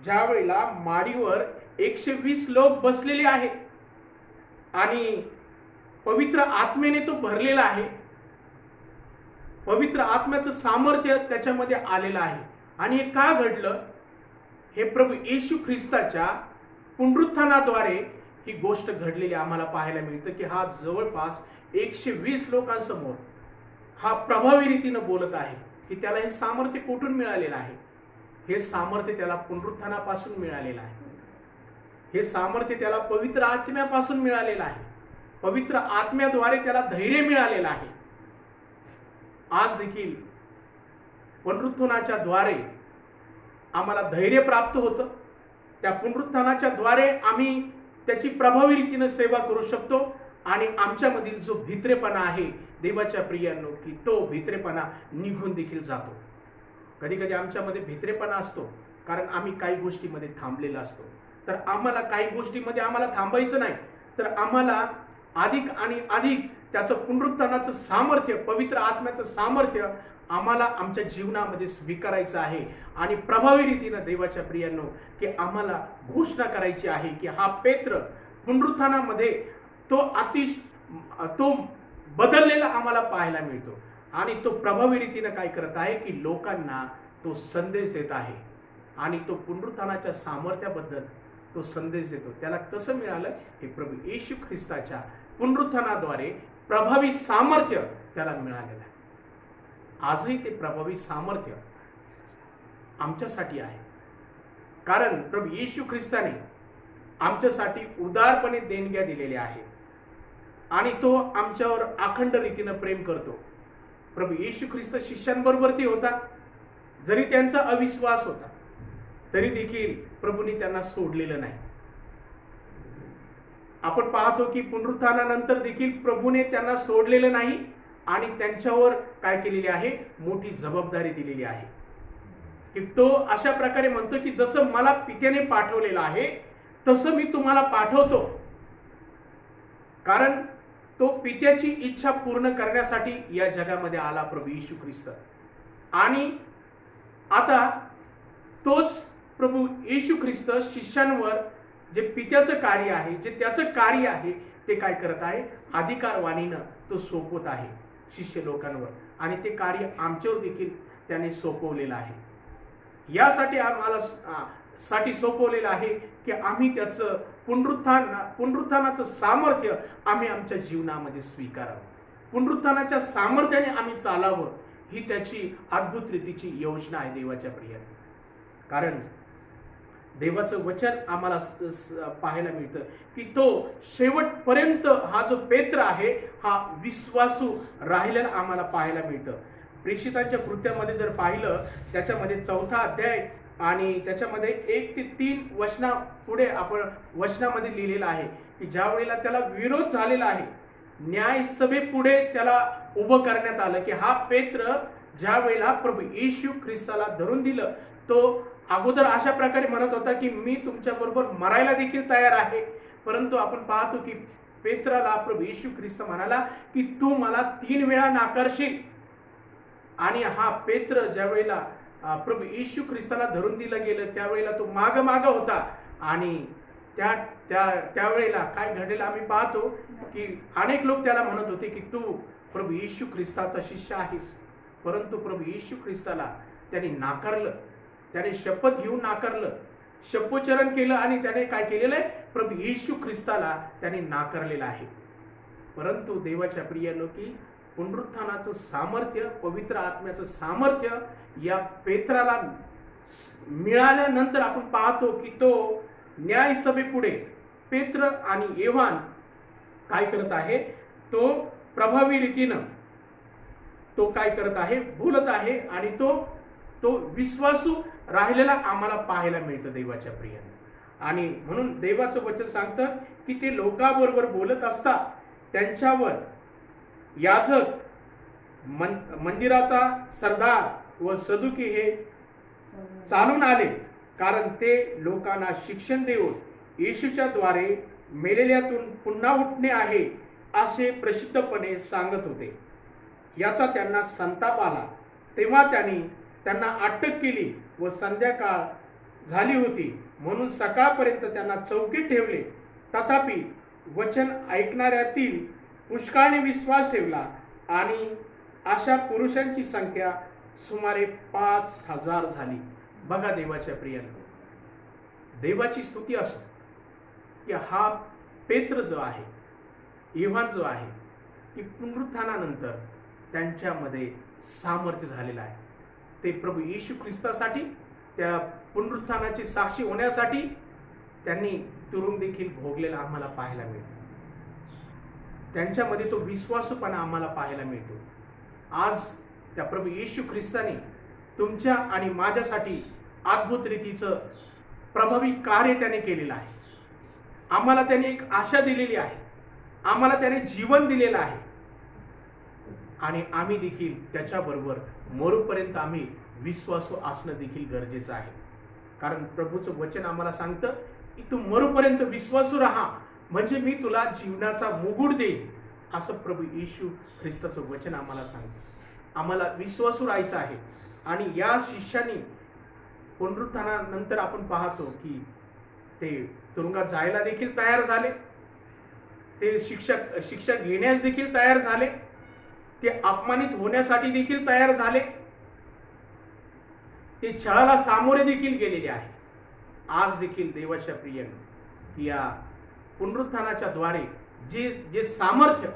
ज्या वेळेला माडीवर 120 लोक बसलेले आहेत आणि पवित्र आत्मेने तो भरलेला आहे. पवित्र आत्म्याचं सामर्थ्य त्याच्यामध्ये आलेलं आहे. आणि हे का घडलं, हे प्रभू येशू ख्रिस्ताच्या पुनरुत्थानाद्वारे ही गोष्ट घडलेली आम्हाला पाहायला मिळतं की हा जवळपास 120 लोकांसमोर हा प्रभावी रीतीनं बोलत आहे की त्याला हे सामर्थ्य कुठून मिळालेलं आहे. हे सामर्थ्य त्याला पुनरुत्थानापासून मिळालेलं आहे. हे सामर्थ्य त्याला पवित्र आत्म्यापासून मिळालेलं आहे. पवित्र आत्म्याद्वारे त्याला धैर्य मिळालेलं आहे. आज देखील पुनरुत्थानाच्या द्वारे आम्हाला धैर्य प्राप्त होतं. त्या पुनरुत्थानाच्या द्वारे आम्ही त्याची प्रभावी रीतीने सेवा करू शकतो आणि आमच्यामधील जो भित्रेपणा आहे देवाच्या प्रियांनो, की तो भित्रेपणा निघून देखील जातो. कधी कधी आमच्यामध्ये भित्रेपणा असतो कारण आम्ही काही गोष्टीमध्ये थांबलेला असतो. तर आम्हाला काही गोष्टीमध्ये आम्हाला थांबायचं नाही, तर आम्हाला अधिक आणि अधिक त्याचं पुनरुत्थानाचं सामर्थ्य, पवित्र आत्म्याचं सामर्थ्य आम्हाला आमच्या जीवनामध्ये स्वीकारायचं आहे. आणि प्रभावी रीतीनं देवाच्या प्रियांनो, की आम्हाला घोषणा करायची आहे की हा पेत्र पुनरुत्थानामध्ये तो बदललेला आम्हाला पाहायला मिळतो. आणि तो प्रभावी रीतीनं काय करत आहे की लोकांना तो संदेश देत आहे आणि तो पुनरुत्थानाच्या सामर्थ्याबद्दल तो संदेश देतो. त्याला कसं मिळालं, हे प्रभू येशू ख्रिस्ताच्या पुनरुत्थानाद्वारे प्रभावी सामर्थ्य त्याला मिळालेलं आहे. आजही ते प्रभावी सामर्थ्य आमच्यासाठी आहे, कारण प्रभू येशू ख्रिस्ताने आमच्यासाठी उदारपणे देणग्या दिलेल्या आहेत आणि तो आमच्यावर अखंड रीतीनं प्रेम करतो. प्रभू येशू ख्रिस्त शिष्यांबरोबर होता, जरी त्यांचा अविश्वास होता तरी देखील प्रभूने त्यांना सोडलेलं नाही. आपण पाहतो की पुनरुत्थानानंतर देखील प्रभूने त्यांना सोडलेलं नाही आणि त्यांच्यावर काय केलेली आहे, मोठी जबाबदारी दिलेली आहे. की तो अशा प्रकारे म्हणतो की जसं मला पित्याने पाठवलेलं आहे तसं मी तुम्हाला पाठवतो, कारण तो पित्याची इच्छा पूर्ण करण्यासाठी या जगामध्ये आला प्रभू येशू ख्रिस्त. आणि आता तोच प्रभू येशू ख्रिस्त शिष्यांवर जे पित्याचं कार्य आहे, जे त्याचं कार्य आहे ते काय करत आहे, अधिकारवाणीनं तो सोपवत आहे शिष्य लोकांवर. आणि ते कार्य आमच्यावर देखील त्याने सोपवलेलं आहे. यासाठी आम्हाला सोपवलेलं आहे की आम्ही त्याचं पुनरुत्थानाचं सामर्थ्य आम्ही आमच्या जीवनामध्ये स्वीकारावं, पुनरुत्थानाच्या सामर्थ्याने आम्ही चालावं. ही त्याची अद्भुत रीतीची योजना आहे देवाच्या प्रियाने. कारण देवाचं वचन आम्हाला पाहायला मिळतं की तो शेवटपर्यंत हा जो पेत्र आहे हा विश्वासू राहिलेला आम्हाला पाहायला मिळतं. प्रेषितांच्या कृत्यामध्ये जर पाहिलं, त्याच्यामध्ये 4था अध्याय आणि त्याच्यामध्ये 1 ते 3 वचना पुढे आपण वचनामध्ये लिहिलेलं आहे की ज्या वेळेला त्याला विरोध झालेला आहे, न्यायसभेपुढे त्याला उभं करण्यात आलं की हा पेत्र ज्या वेळेला प्रभू येशू ख्रिस्ताला धरून दिलं, तो अगोदर अशा प्रकारे म्हणत होता की मी तुमच्या बरोबर मरायला देखील तयार आहे. परंतु आपण पाहतो की पेत्राला प्रभू येशू ख्रिस्त म्हणाला की तू मला 3 वेळा नाकारशील. आणि हा पेत्र ज्या वेळेला प्रभू येशू ख्रिस्ताला धरून दिलं गेलं त्यावेळेला तो माग होता. आणि त्यावेळेला काय घडलेलं आम्ही पाहतो की अनेक लोक त्याला म्हणत होते की तू प्रभू येशू ख्रिस्ताचा शिष्य आहेस. परंतु प्रभू येशू ख्रिस्ताला त्याने नाकारलं, त्याने शपथ घेऊन नाकारलं, शपोचरण केलं आणि त्याने काय केलेलं आहे, प्रभू येशू ख्रिस्ताला त्याने नाकारलेलं आहे. परंतु देवाच्या प्रियानो, की पुनरुत्थानाचं सामर्थ्य, पवित्र आत्म्याचं सामर्थ्य या पेत्राला मिळाल्यानंतर आपण पाहतो की तो न्यायसभेपुढे पेत्र आणि योहान काय करत आहे, तो प्रभावी रीतीनं तो काय करत आहे, बोलत आहे आणि तो विश्वासू राहिलेला आम्हाला पाहायला मिळतं देवाच्या प्रियाने. आणि म्हणून देवाचं वचन सांगतं की ते लोकांबरोबर बोलत असतात त्यांच्यावर याजक, मंदिराचा सरदार व सदुकी हे चालून आले, कारण ते लोकांना शिक्षण देऊन येशूच्या द्वारे मेलेल्यातून पुन्हा उठणे आहे असे प्रसिद्धपणे सांगत होते. याचा त्यांना संताप आला. तेव्हा त्यांना अटक केली व संध्याकाळ झाली होती म्हणून सकाळपर्यंत त्यांना चौकीत ठेवले. तथापि वचन ऐकणाऱ्यातील पुष्कळाने विश्वास ठेवला आणि अशा पुरुषांची संख्या सुमारे 5,000 झाली. बघा देवाच्या प्रियांनो, देवाची स्तुती असो की हा पेत्र जो आहे, इव्हान जो आहे, की पुनरुत्थानानंतर त्यांच्यामध्ये सामर्थ्य झालेलं आहे. ते प्रभू येशू ख्रिस्तासाठी, त्या पुनरुत्थानाची साक्षी होण्यासाठी त्यांनी तुरुंग देखील भोगलेला आम्हाला पाहायला मिळतो. त्यांच्यामध्ये तो विश्वासूपणा आम्हाला पाहायला मिळतो. आज त्या प्रभू येशू ख्रिस्ताने तुमच्या आणि माझ्यासाठी अद्भुत रीतीचं प्रभावी कार्य त्याने केलेलं आहे. आम्हाला त्याने एक आशा दिलेली आहे, आम्हाला त्याने जीवन दिलेलं आहे आणि आम्ही देखील त्याच्याबरोबर मरूपर्यंत आम्ही विश्वासू असणं देखील गरजेचं आहे. कारण प्रभूचं वचन आम्हाला सांगतं की तू मरूपर्यंत विश्वासू राहा, म्हणजे मी तुला जीवनाचा मुकुट देईन, असं प्रभू येशू ख्रिस्ताचं वचन आम्हाला सांगतं. आम्हाला विश्वासू राहायचं आहे. आणि या शिष्यानी पुनरुत्थानानंतर आपण पाहतो की ते तुरुंगात जायला देखील तयार झाले, ते शिक्षा घेण्यास देखील तयार झाले, ते अपमानित होण्यासाठी देखील तयार झाले, ते छळाला सामोरे देखील गेलेले आहे. आज देखील देवाच्या प्रियांनो, या पुनरुत्थानाच्या द्वारे जे सामर्थ्य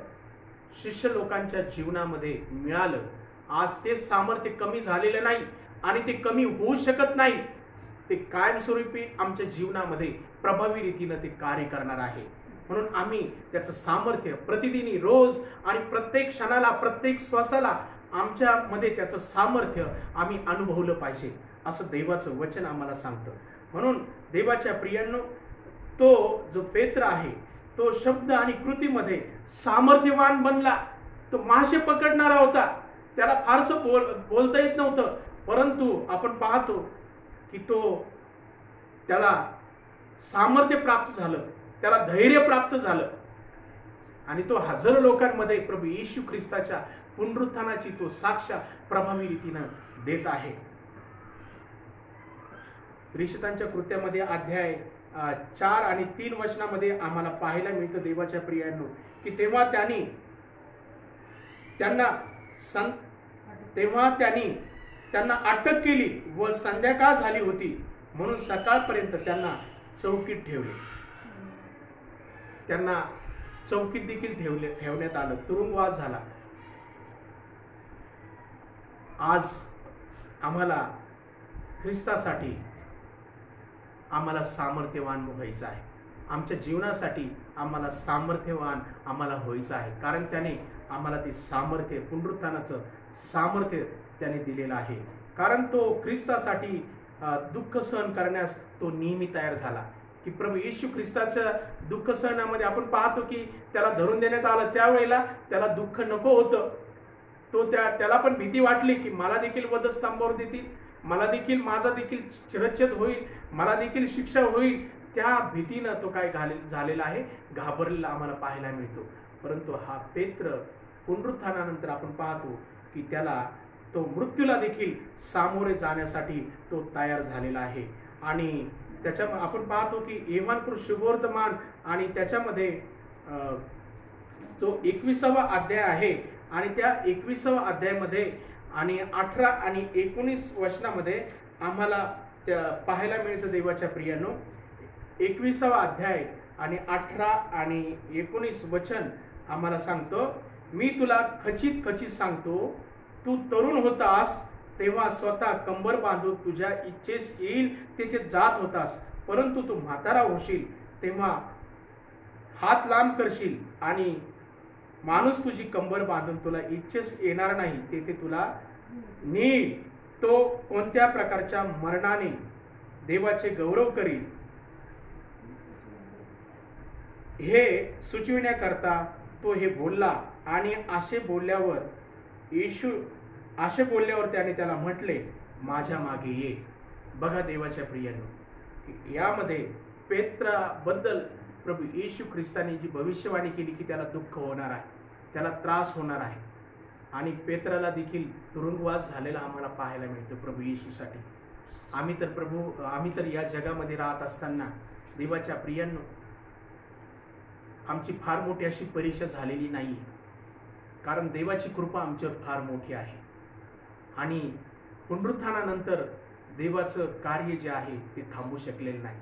शिष्य लोकांच्या जीवनामध्ये मिळालं, आज ते सामर्थ्य कमी झालेलं नाही आणि ते कमी होऊ शकत नाही. ते कायमस्वरूपी आमच्या जीवनामध्ये प्रभावी रीतीनं ते कार्य करणार आहे. म्हणून आम्ही त्याचं सामर्थ्य प्रतिदिनी, रोज आणि प्रत्येक क्षणाला, प्रत्येक श्वासाला आमच्यामध्ये त्याचं सामर्थ्य आम्ही अनुभवलं पाहिजे, असं देवाचं वचन आम्हाला सांगतं. म्हणून देवाच्या प्रियांनो, तो जो पेत्र आहे तो शब्द आणि कृतीमध्ये सामर्थ्यवान बनला. तो मासे पकडणारा होता, त्याला फारसं बोलता येत नव्हतं, परंतु आपण पाहतो की त्याला सामर्थ्य प्राप्त झालं, त्याला धैर्य प्राप्त झालं आणि तो हजारो लोकांमध्ये प्रभू येशू ख्रिस्ताच्या पुनरुत्थानाची तो साक्ष प्रभावी रीतीनं देत आहे. प्रेषितांच्या कृत्यामध्ये अध्याय 4 आणि 3 वचनामध्ये आम्हाला पाहायला मिळतं देवाच्या प्रियांनो, की तेव्हा त्यांना अटक केली व संध्याकाळ झाली होती म्हणून सकाळपर्यंत त्यांना चौकीत ठेवले. त्यांना चौकीत देखील ठेवण्यात आलं, तुरुंगवास झाला. आज आम्हाला ख्रिस्तासाठी आम्हाला सामर्थ्यवान व्हायचं आहे. आमच्या जीवनासाठी आम्हाला सामर्थ्यवान व्हायचं आहे, कारण त्याने आम्हाला ते सामर्थ्य, पुनरुत्थानाचं सामर्थ्य त्याने दिलेलं आहे. कारण तो ख्रिस्तासाठी दुःख सहन करण्यास तो नेहमी तयार झाला. की प्रभू येशू ख्रिस्ताच्या दुःख सहनामध्ये आपण पाहतो की त्याला धरून देण्यात आलं, त्यावेळेला त्याला दुःख नको होतं. त्याला पण भीती वाटली की मला देखील वधस्तंभावर देतील, मला देखील, माझा देखील चिरच्छेद होईल, मला देखील शिक्षा होईल. त्या भीतीनं तो काय झालेला आहे, घाबरलेला आम्हाला पाहायला मिळतो. परंतु हा पेत्र पुनरुत्थानानंतर आपण पाहतो की तो मृत्यूला देखील सामोरे जाण्यासाठी तो तयार झालेला आहे. आणि आपण पाहतो की एव्हानकृत शुभवर्तमान आणि त्याच्यामध्ये जो 21वा अध्याय आहे आणि त्या 21वा अध्यायामध्ये आणि 18 आणि 19 वचनामध्ये आम्हाला पाहायला मिळतं देवाच्या प्रियांनो. 21वा अध्याय आणि 18 आणि 19 वचन आम्हाला सांगतो, मी तुला खचित सांगतो, तू तरुण होतास तेव्हा स्वतः कंबर बांधून तुझ्या इच्छेस येईल त्याचे जात होतास, परंतु तू म्हातारा होशील तेव्हा हात लांब करशील आणि माणूस तुझी कंबर बांधून तुला इच्छेस येणार नाही तेथे तुला नेईल. तो कोणत्या प्रकारच्या मरणाने देवाचे गौरव करील हे सुचविण्याकरता तो हे बोलला आणि असे बोलल्यावर त्याने त्याला म्हटले, माझ्या मागे ये. बघा देवाच्या प्रियांनो, यामध्ये पेत्राबद्दल प्रभू येशू ख्रिस्ताने जी भविष्यवाणी केली की त्याला दुःख होणार आहे, त्याला त्रास होणार आहे, आणि पेत्राला देखील तुरुंगवास झालेला आम्हाला पाहायला मिळतो प्रभू येशूसाठी. आम्ही तर या जगामध्ये राहत असताना देवाच्या प्रियांनो, आमची फार मोठी अशी परीक्षा झालेली नाही, कारण देवाची कृपा आमच्यावर फार मोठी आहे. आणि पुनरुत्थानानंतर देवाचं कार्य जे आहे ते थांबू शकलेलं नाही,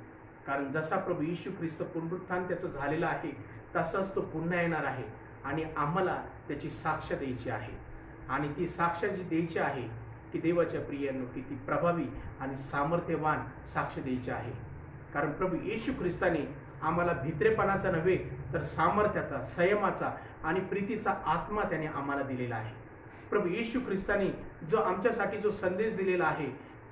कारण जसा प्रभू येशू ख्रिस्त पुनरुत्थान त्याचं झालेलं आहे तसाच तो पुन्हा येणार आहे आणि आम्हाला त्याची साक्ष द्यायची आहे. आणि ती साक्ष जी द्यायची आहे की देवाच्या प्रियांनो, की ती प्रभावी आणि सामर्थ्यवान साक्ष द्यायची आहे. कारण प्रभू येशू ख्रिस्ताने आम्हाला भित्रेपणाचा नव्हे तर सामर्थ्याचा, संयमाचा आणि प्रीतीचा आत्मा त्याने आम्हाला दिलेला आहे. प्रभू येशू ख्रिस्ताने जो आमच्यासाठी जो संदेश दिलेला आहे,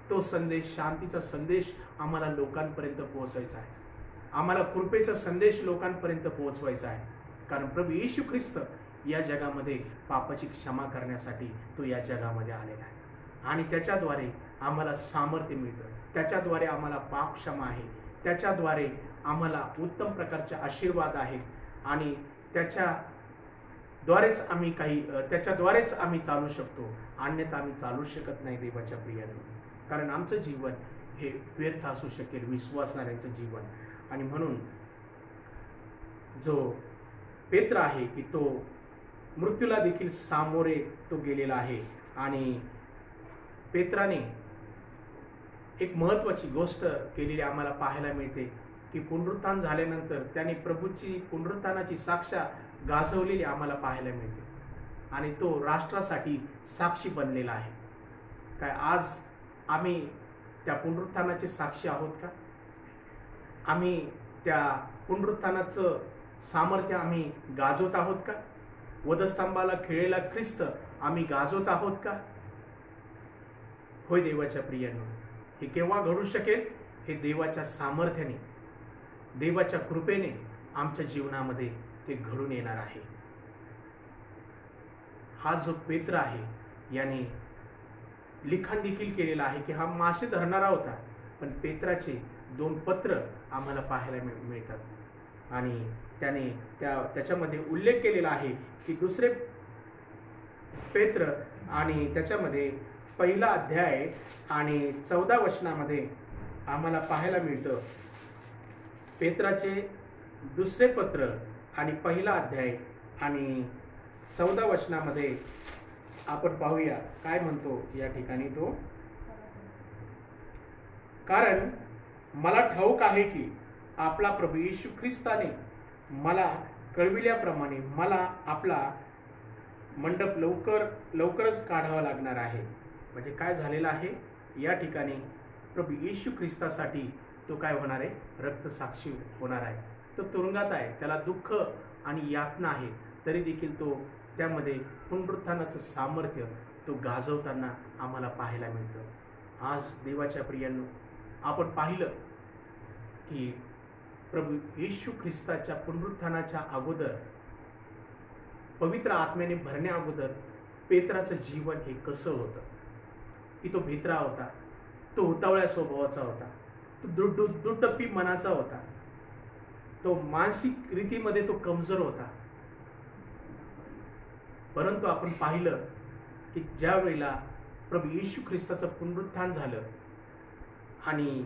तो संदेश, शांतीचा संदेश आम्हाला लोकांपर्यंत पोहोचवायचा आहे. आम्हाला कृपेचा संदेश लोकांपर्यंत पोहोचवायचा आहे. कारण प्रभू येशू ख्रिस्त या जगामध्ये पापाची क्षमा करण्यासाठी तो या जगामध्ये आलेला आहे आणि त्याच्याद्वारे आम्हाला सामर्थ्य मिळतं, त्याच्याद्वारे आम्हाला पाप क्षमा आहे, त्याच्याद्वारे आम्हाला उत्तम प्रकारचे आशीर्वाद आहेत आणि त्याच्याद्वारेच आम्ही चालू शकतो, अन्यथा आम्ही चालू शकत नाही देवाच्या प्रियांनो. कारण आमचं जीवन हे व्यर्थ असू शकेल विश्वासणाऱ्यांचं जीवन. आणि म्हणून जो पेत्र आहे की तो मृत्यूला देखील सामोरे तो गेलेला आहे. आणि पेत्राने एक महत्त्वाची गोष्ट केलेली आम्हाला पाहायला मिळते की पुनरुत्थान झाल्यानंतर त्याने प्रभूची पुनरुत्थानाची साक्ष गाजवलेली आम्हाला पाहायला मिळते आणि तो राष्ट्रासाठी साक्षी बनलेला आहे. काय आज आम्ही त्या पुनरुत्थानाचे साक्षी आहोत का? आम्ही त्या पुनरुत्थानाचं सामर्थ्य आम्ही गाजवत आहोत का? वधस्तंभाला खिळलेला ख्रिस्त आम्ही गाजवत आहोत का? होय देवाच्या प्रियांनो, हे केव्हा घडू शकेल? हे देवाच्या सामर्थ्याने, देवाच्या कृपेने आमच्या जीवनामध्ये ते घडून येणार आहे. हा जो पेत्र आहे याने लिखाण देखील केलेलं आहे की हा मासे धरणारा होता, पण पेत्राचे 2 पत्र आम्हाला पाहायला मिळतात आणि त्याने त्याच्यामध्ये उल्लेख केलेला आहे की 2 पेत्र आणि त्याच्यामध्ये 1 अध्याय आणि 14 वचनामध्ये आम्हाला पाहायला मिळतं. पेत्राचे 2 पत्र आणि 1 अध्याय आणि 14 वचनामध्ये आपण पाहूया काय म्हणतो या ठिकाणी तो. कारण मला ठाऊक आहे की आपला प्रभू येशू ख्रिस्ताने मला कळविल्याप्रमाणे मला आपला मंडप लवकरच काढावा लागणार आहे. म्हणजे काय झालेलं आहे या ठिकाणी? प्रभू येशू ख्रिस्तासाठी तो काय होणार आहे? रक्तसाक्षी होणार आहे. तो तुरुंगात आहे, त्याला दुःख आणि यातना आहे, तरी देखील तो त्यामध्ये पुनरुत्थानाचं सामर्थ्य तो गाजवताना आम्हाला पाहायला मिळतं. आज देवाच्या प्रियांनो, आपण पाहिलं की प्रभू येशू ख्रिस्ताच्या पुनरुत्थानाच्या अगोदर, पवित्र आत्म्याने भरण्या अगोदर पेत्राचं जीवन हे कसं होतं की तो भित्रा होता, तो उतावळ्या स्वभावाचा होता, तो दुटप्पी मनाचा होता, तो मानसिक रीतीमध्ये तो कमजोर होता. परंतु आपण पाहिलं की ज्या वेळेला प्रभू येशू ख्रिस्ताचं पुनरुत्थान झालं आणि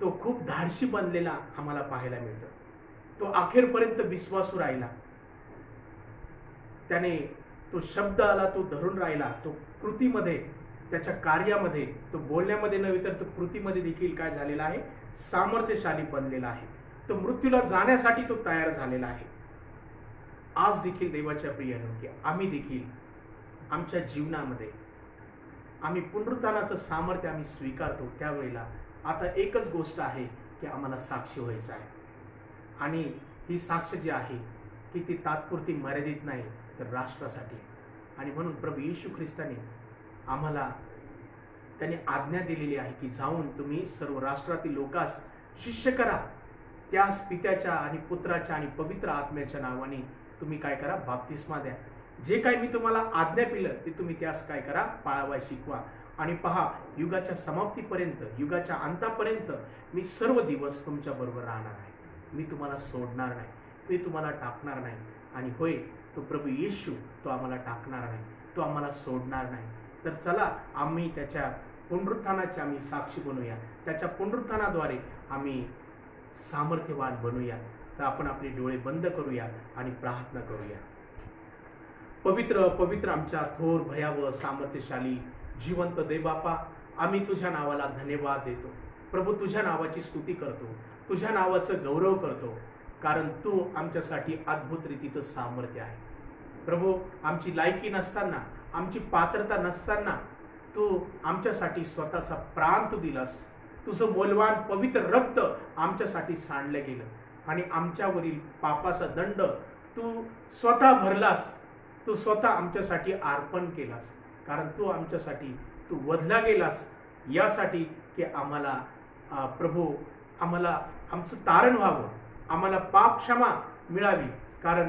तो खूप धाडसी बनलेला आम्हाला पाहायला मिळतं. तो अखेरपर्यंत विश्वासू राहिला, त्याने तो शब्दाला तो धरून राहिला, तो कृतीमध्ये, त्याच्या कार्यामध्ये, तो बोलण्यामध्ये नव्हे तर तो कृतीमध्ये देखील काय झालेला आहे? सामर्थ्यशाली बनलेला आहे. तो मृत्यूला जाण्यासाठी तो तयार झालेला आहे. आज देखील देवाच्या प्रियांनो, की आम्ही देखील आमच्या जीवनामध्ये आम्ही पुनरुत्थानाचं सामर्थ्य आम्ही स्वीकारतो, त्यावेळेला आता एकच गोष्ट आहे की आम्हाला साक्षी व्हायचं आहे. आणि ही साक्ष जी आहे की ती तात्पुरती मर्यादित नाही तर राष्ट्रासाठी. आणि म्हणून प्रभू येशू ख्रिस्ताने आम्हाला त्याने आज्ञा दिलेली आहे की जाऊन तुम्ही सर्व राष्ट्रातील लोकांस शिष्य करा, त्यास पित्याच्या आणि पुत्राच्या आणि पवित्र आत्म्याच्या नावाने तुम्ही काय करा, बाप्तिस्मा द्या. जे काही मी तुम्हाला आज्ञा दिलं ते तुम्ही त्यास काय करा, पाळावाय शिकवा. आणि पहा, युगाच्या समाप्तीपर्यंत, युगाच्या अंतापर्यंत मी सर्व दिवस तुमच्या बरोबर राहणार आहे. मी तुम्हाला सोडणार नाही, मी तुम्हाला टाकणार नाही. आणि होय, तो प्रभू येशू तो आम्हाला टाकणार नाही, तो आम्हाला सोडणार नाही. तर चला आम्ही त्याच्या पुनरुत्थानाची आम्ही साक्षी बनूया, त्याच्या पुनरुत्थानाद्वारे आम्ही सामर्थ्यवान बनूया. तर आपण आपले डोळे बंद करूया आणि प्रार्थना करूया. पवित्र पवित्र आमच्या थोर भयावह सामर्थ्यशाली जिवंत देवबापा, आम्ही तुझ्या नावाला धन्यवाद देतो. प्रभू, तुझ्या नावाची स्तुती करतो, तुझ्या नावाचं गौरव करतो, कारण तू आमच्यासाठी अद्भुत रीतीचं सामर्थ्य आहे. प्रभू, आमची लायकी नसताना, आमची पात्रता नसताना तू आमच्यासाठी स्वतःचा प्राण तू दिलास. तुझं मौल्यवान पवित्र रक्त आमच्यासाठी सांडलं गेलं आणि आमच्यावरील पापाचा दंड तू स्वतः भरलास. तू स्वतः आमच्यासाठी अर्पण केलास, कारण तू आमच्यासाठी तू वधला गेलास यासाठी की आम्हाला प्रभू, आम्हाला आमचं तारण व्हावं, आम्हाला पाप क्षमा मिळावी. कारण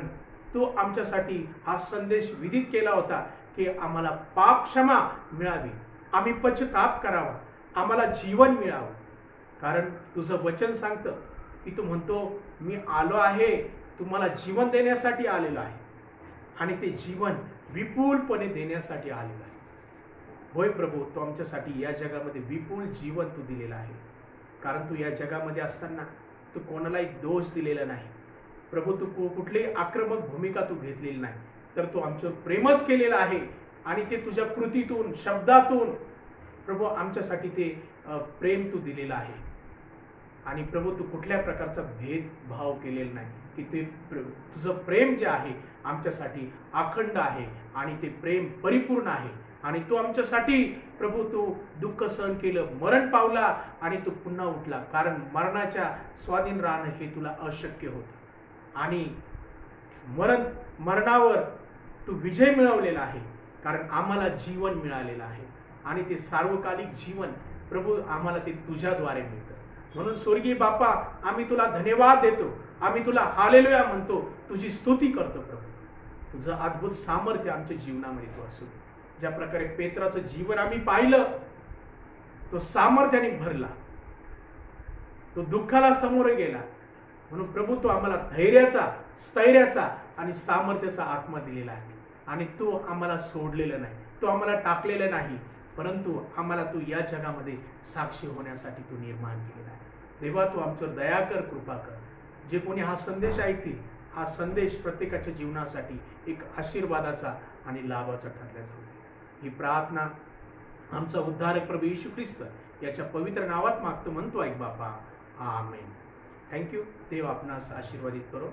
तू आमच्यासाठी हा संदेश विदित केला होता की आम्हाला पाप क्षमा मिळावी, आम्ही पश्चाताप करावा, आम्हाला जीवन मिळावं. कारण तुझं वचन सांगतं की तू म्हणतो, मी आलो आहे तुम्हाला जीवन देण्यासाठी आलेलो आहे आणि ते जीवन विपुलपणे देण्यासाठी आलेलं आहे. होय प्रभू, तू आमच्यासाठी या जगामध्ये विपुल जीवन तू दिलेलं आहे. कारण तू या जगामध्ये असताना तू कोणालाही दोष दिलेला नाही. प्रभू, तू कुठलीही आक्रमक भूमिका तू घेतलेली नाही, तर तू आमच्यावर प्रेमच केलेलं आहे. आणि ते तुझ्या कृतीतून, शब्दातून प्रभू आमच्यासाठी ते प्रेम तू दिलेलं आहे. आणि प्रभू, तू कुठल्या प्रकारचा भेदभाव केलेला नाही की ते तुझं प्रेम जे आहे आमच्यासाठी अखंड आहे आणि ते प्रेम परिपूर्ण आहे. आणि तू आमच्यासाठी प्रभू तू दुःख सहन केलं, मरण पावला आणि तू पुन्हा उठला. कारण मरणाच्या स्वाधीन राहणं हे तुला अशक्य होतं आणि मरणावर तू विजय मिळवलेला आहे. कारण आम्हाला जीवन मिळालेलं आहे आणि ते सार्वकालिक जीवन प्रभू आम्हाला ते तुझ्याद्वारे मिळतं. म्हणून स्वर्गीय बापा, आम्ही तुला धन्यवाद देतो, आम्ही तुला हालेलुया म्हणतो, तुझी स्तुती करतो. प्रभू, तुझं अद्भुत सामर्थ्य आमच्या जीवनामध्ये तू असू. ज्या प्रकारे पेत्राचं जीवन आम्ही पाहिलं, तो सामर्थ्याने भरला, तो दुःखाला समोर गेला. म्हणून प्रभू, तू आम्हाला धैर्याचा, स्थैर्याचा आणि सामर्थ्याचा आत्मा दिलेला आहे. आणि तू आम्हाला सोडलेलं नाही, तू आम्हाला टाकलेलं नाही, परंतु आम्हाला तू या जगामध्ये साक्षी होण्यासाठी तू निर्माण केलेला आहे. देवा, तू आमच्यावर दया कर, कृपा कर. जे कोणी हा संदेश ऐकतील, हा संदेश प्रत्येकाच्या जीवनासाठी एक आशीर्वादाचा आणि लाभाचा ठरला जाऊ. ही प्रार्थना आमचा उद्धारक प्रभू येशू ख्रिस्त याच्या पवित्र नावात मागतो म्हणतो, ऐक बापा, आमेन. थँक्यू. देव आपणास आशीर्वादित करो.